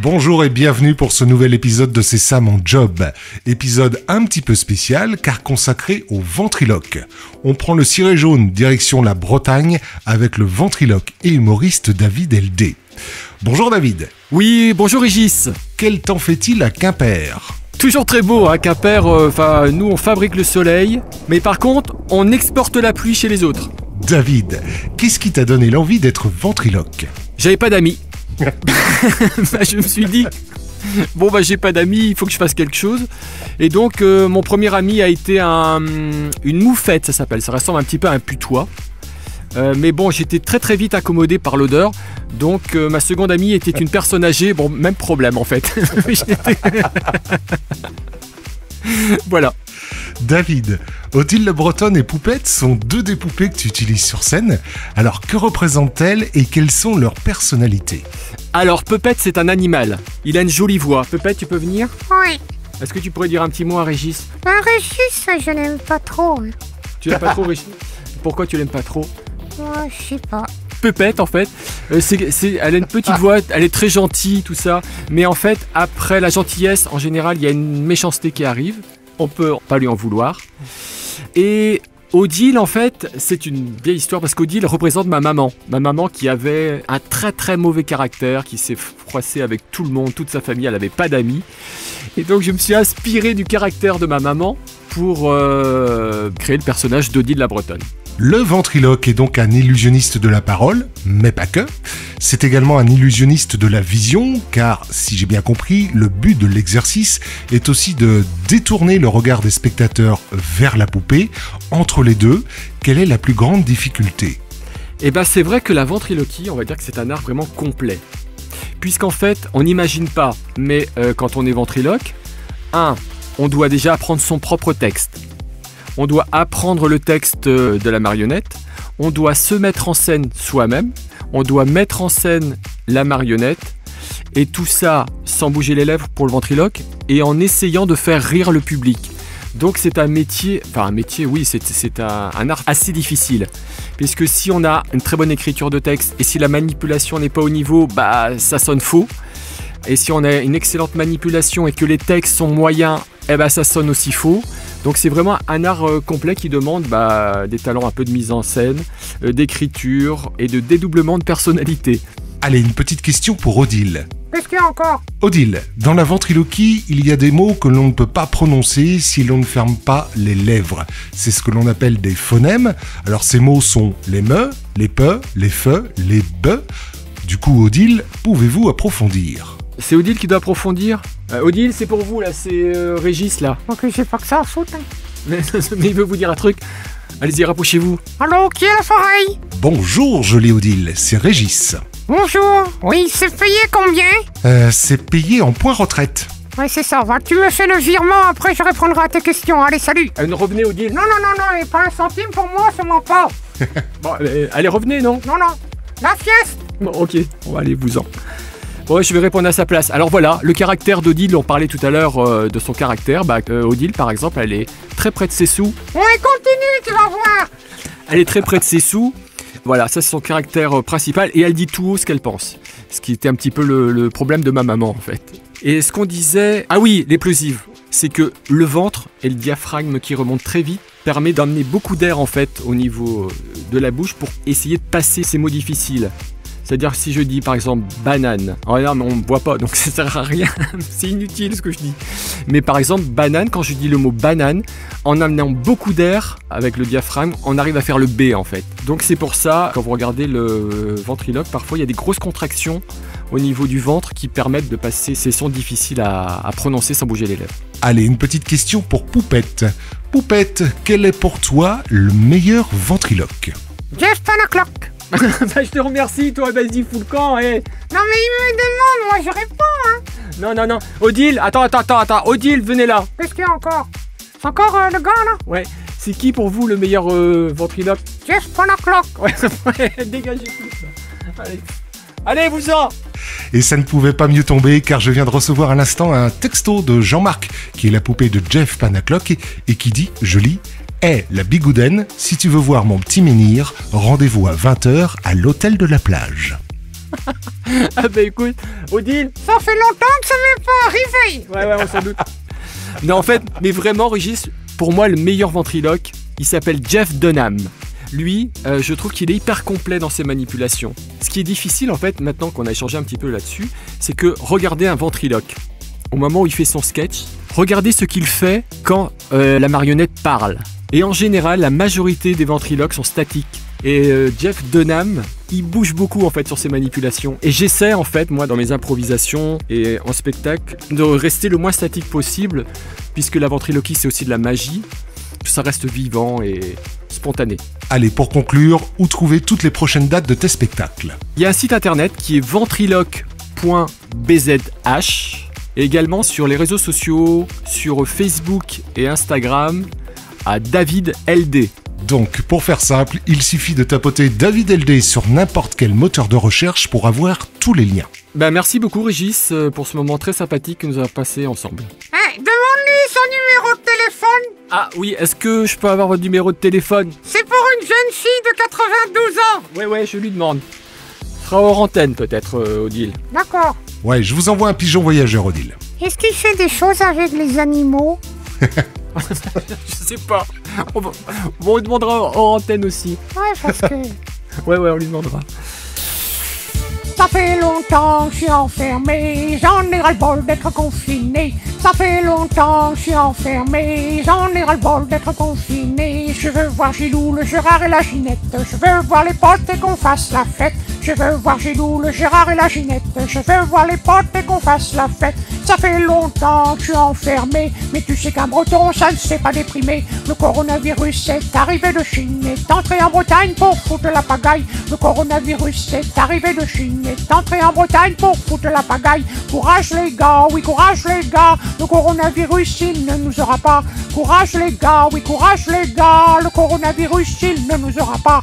Bonjour et bienvenue pour ce nouvel épisode de C'est ça mon job. Épisode un petit peu spécial car consacré au ventriloque. On prend le ciré jaune direction la Bretagne avec le ventriloque et humoriste David LD. Bonjour David. Oui, bonjour Régis. Quel temps fait-il à Quimper ? Toujours très beau, hein, Quimper. Nous on fabrique le soleil, mais par contre, on exporte la pluie chez les autres. David, qu'est-ce qui t'a donné l'envie d'être ventriloque ? J'avais pas d'amis. Je me suis dit, j'ai pas d'amis, il faut que je fasse quelque chose. Et donc, mon premier ami a été une moufette, ça s'appelle. Ça ressemble un petit peu à un putois. Mais bon, j'étais très très vite accommodé par l'odeur. Donc, ma seconde amie était une personne âgée. Bon, même problème en fait. Voilà. David, Odile le Bretonne et Poupette sont deux des poupées que tu utilises sur scène. Alors, que représentent-elles et quelles sont leurs personnalités ? Alors, Poupette, c'est un animal. Il a une jolie voix. Poupette, tu peux venir ? Oui. Est-ce que tu pourrais dire un petit mot à Régis ? Régis, je l'aime pas trop. Tu l'aimes pas trop, Régis ? Pourquoi tu l'aimes pas trop ? Je sais pas. Poupette, en fait, elle a une petite voix, elle est très gentille, tout ça. Mais en fait, après la gentillesse, en général, il y a une méchanceté qui arrive. On peut pas lui en vouloir. Et Odile, en fait, c'est une vieille histoire parce qu'Odile représente ma maman. Ma maman qui avait un très très mauvais caractère, qui s'est froissée avec tout le monde, toute sa famille, elle n'avait pas d'amis. Et donc je me suis inspiré du caractère de ma maman pour créer le personnage d'Odile la Bretonne. Le ventriloque est donc un illusionniste de la parole, mais pas que. C'est également un illusionniste de la vision, car, si j'ai bien compris, le but de l'exercice est aussi de détourner le regard des spectateurs vers la poupée. Entre les deux, quelle est la plus grande difficulté ? Eh bien, c'est vrai que la ventriloquie, on va dire que c'est un art vraiment complet. Puisqu'en fait, on n'imagine pas, mais quand on est ventriloque, on doit déjà apprendre son propre texte. On doit apprendre le texte de la marionnette, on doit se mettre en scène soi-même, on doit mettre en scène la marionnette, et tout ça sans bouger les lèvres pour le ventriloque, et en essayant de faire rire le public. Donc c'est un métier, c'est un art assez difficile, puisque si on a une très bonne écriture de texte, et si la manipulation n'est pas au niveau, ça sonne faux. Et si on a une excellente manipulation et que les textes sont moyens, ça sonne aussi faux. Donc c'est vraiment un art complet qui demande des talents un peu de mise en scène, d'écriture et de dédoublement de personnalité. Allez, une petite question pour Odile. Qu'est-ce qu'il y a encore ? Odile, dans la ventriloquie, il y a des mots que l'on ne peut pas prononcer si l'on ne ferme pas les lèvres. C'est ce que l'on appelle des phonèmes. Alors ces mots sont les me, les pe, les fe, les be. Du coup, Odile, pouvez-vous approfondir ? C'est Odile qui doit approfondir. Odile, c'est pour vous, là, c'est Régis, là. Ok, j'ai pas que ça à foutre. Mais il veut vous dire un truc. Allez-y, rapprochez-vous. Allô, qui est à l'appareil ? Bonjour, jolie Odile, c'est Régis. Bonjour. Oui, c'est payé combien ? C'est payé en point retraite. Ouais, c'est ça. Tu me fais le virement, après je répondrai à tes questions. Allez, salut. Revenez, Odile. Non, et pas un centime pour moi, c'est mon pas. Bon, allez, revenez, non ? Non. La fieste. Bon, ok, on va aller vous en. Bon, je vais répondre à sa place. Alors voilà, le caractère d'Odile, on parlait tout à l'heure de son caractère. Odile, par exemple, elle est très près de ses sous. Ouais, continue, tu vas voir. Elle est très près de ses sous. Voilà, ça c'est son caractère principal. Et elle dit tout haut ce qu'elle pense. Ce qui était un petit peu le problème de ma maman, en fait. Et ce qu'on disait... Ah oui, l'explosive. C'est que le ventre et le diaphragme qui remontent très vite permet d'emmener beaucoup d'air, en fait, au niveau de la bouche pour essayer de passer ces mots difficiles. C'est-à-dire si je dis par exemple banane, non mais on ne voit pas donc ça sert à rien, c'est inutile ce que je dis. Mais par exemple banane, quand je dis le mot banane, en amenant beaucoup d'air avec le diaphragme, on arrive à faire le B en fait. Donc c'est pour ça, quand vous regardez le ventriloque, parfois il y a des grosses contractions au niveau du ventre qui permettent de passer ces sons difficiles à prononcer sans bouger les lèvres. Allez, une petite question pour Poupette. Poupette, quel est pour toi le meilleur ventriloque ? Jeff Panaclock. Je te remercie, toi, vas-y, fous le camp, Non, mais il me demande, moi je réponds, Non. Odile, attends. Odile, venez là. Qu'est-ce qu'il y a encore ? C'est encore le gars, là ? Ouais. C'est qui pour vous le meilleur ventriloque ? Jeff Panaclock. Ouais, dégagez tout ça. Allez, vous-en ! Et ça ne pouvait pas mieux tomber car je viens de recevoir à l'instant un texto de Jean-Marc, qui est la poupée de Jeff Panaclock, et qui dit, je lis, Hey, la bigoudaine, si tu veux voir mon petit menhir, rendez-vous à 20h à l'hôtel de la plage. Ah bah écoute, Odile. Ça fait longtemps que ça m'est pas arrivé. Ouais, on s'en doute. Non, en fait, mais vraiment, Régis, pour moi, le meilleur ventriloque, il s'appelle Jeff Dunham. Lui, je trouve qu'il est hyper complet dans ses manipulations. Ce qui est difficile, en fait, maintenant qu'on a échangé un petit peu là-dessus, c'est que regardez un ventriloque. Au moment où il fait son sketch, regardez ce qu'il fait quand la marionnette parle. Et en général, la majorité des ventriloques sont statiques. Et Jeff Dunham, il bouge beaucoup en fait sur ses manipulations. Et j'essaie en fait, moi, dans mes improvisations et en spectacle, de rester le moins statique possible, puisque la ventriloquie, c'est aussi de la magie. Ça reste vivant et spontané. Allez, pour conclure, où trouver toutes les prochaines dates de tes spectacles? Il y a un site internet qui est ventriloque.bzh et également sur les réseaux sociaux, sur Facebook et Instagram, à David LD. Donc, pour faire simple, il suffit de tapoter David LD sur n'importe quel moteur de recherche pour avoir tous les liens. Merci beaucoup Régis pour ce moment très sympathique que nous avons passé ensemble. Demande-lui son numéro de téléphone. Ah oui, est-ce que je peux avoir votre numéro de téléphone? C'est pour une jeune fille de 92 ans. Ouais, je lui demande. Ce sera hors antenne peut-être, Odile. D'accord. Ouais, je vous envoie un pigeon voyageur, Odile. Est-ce qu'il fait des choses avec les animaux? Je sais pas. On lui demandera hors antenne aussi. Ouais, parce que... Ouais, on lui demandera. Ça fait longtemps que je suis enfermé, j'en ai ras-le-bol d'être confiné. Ça fait longtemps que je suis enfermé, j'en ai ras-le-bol d'être confiné. Je veux voir Gilou, le Gérard et la Ginette, je veux voir les potes et qu'on fasse la fête. Je veux voir Gilou, le Gérard et la Ginette, je veux voir les potes et qu'on fasse la fête. Ça fait longtemps que je suis enfermé, mais tu sais qu'un breton ça ne s'est pas déprimé. Le coronavirus est arrivé de Chine, est entré en Bretagne pour foutre la pagaille. Le coronavirus est arrivé de Chine, est entré en Bretagne pour foutre la pagaille. Courage les gars, oui courage les gars, le coronavirus il ne nous aura pas. Courage les gars, oui courage les gars, le coronavirus il ne nous aura pas.